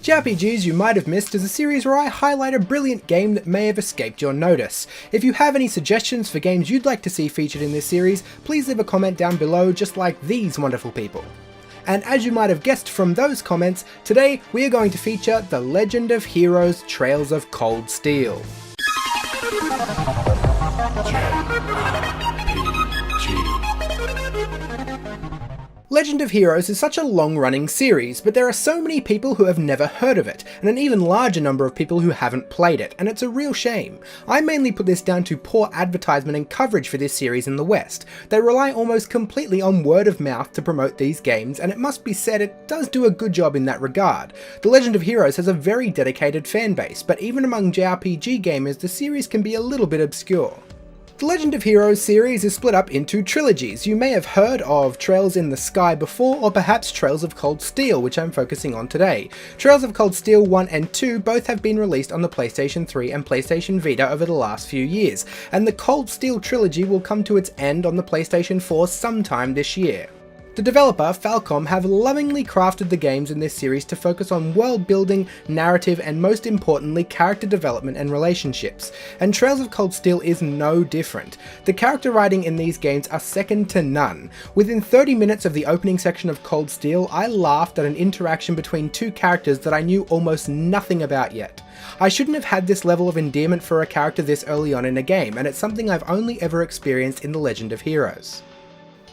JRPGs You Might Have Missed is a series where I highlight a brilliant game that may have escaped your notice. If you have any suggestions for games you'd like to see featured in this series, please leave a comment down below just like these wonderful people. And as you might have guessed from those comments, today we are going to feature The Legend of Heroes Trails of Cold Steel. Legend of Heroes is such a long-running series, but there are so many people who have never heard of it, and an even larger number of people who haven't played it, and it's a real shame. I mainly put this down to poor advertisement and coverage for this series in the West. They rely almost completely on word of mouth to promote these games, and it must be said it does do a good job in that regard. The Legend of Heroes has a very dedicated fan base, but even among JRPG gamers the series can be a little bit obscure. The Legend of Heroes series is split up into trilogies. You may have heard of Trails in the Sky before, or perhaps Trails of Cold Steel, which I'm focusing on today. Trails of Cold Steel 1 and 2 both have been released on the PlayStation 3 and PlayStation Vita over the last few years, and the Cold Steel trilogy will come to its end on the PlayStation 4 sometime this year. The developer, Falcom, have lovingly crafted the games in this series to focus on world building, narrative, and most importantly character development and relationships, and Trails of Cold Steel is no different. The character writing in these games are second to none. Within 30 minutes of the opening section of Cold Steel, I laughed at an interaction between two characters that I knew almost nothing about yet. I shouldn't have had this level of endearment for a character this early on in a game, and it's something I've only ever experienced in The Legend of Heroes.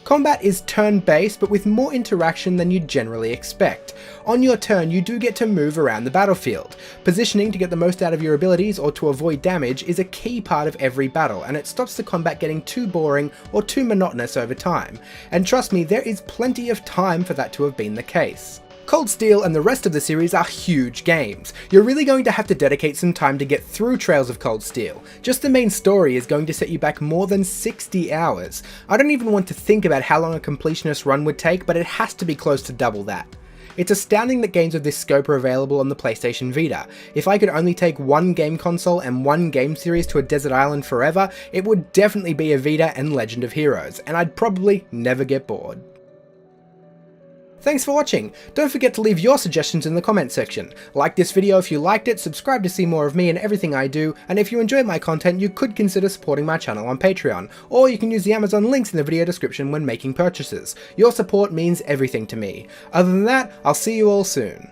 Combat is turn-based, but with more interaction than you'd generally expect. On your turn, you do get to move around the battlefield. Positioning to get the most out of your abilities or to avoid damage is a key part of every battle, and it stops the combat getting too boring or too monotonous over time. And trust me, there is plenty of time for that to have been the case. Cold Steel and the rest of the series are huge games. You're really going to have to dedicate some time to get through Trails of Cold Steel. Just the main story is going to set you back more than 60 hours. I don't even want to think about how long a completionist run would take, but it has to be close to double that. It's astounding that games of this scope are available on the PlayStation Vita. If I could only take one game console and one game series to a desert island forever, it would definitely be a Vita and Legend of Heroes, and I'd probably never get bored. Thanks for watching. Don't forget to leave your suggestions in the comments section. Like this video if you liked it, subscribe to see more of me and everything I do, and if you enjoy my content you could consider supporting my channel on Patreon, or you can use the Amazon links in the video description when making purchases. Your support means everything to me. Other than that, I'll see you all soon.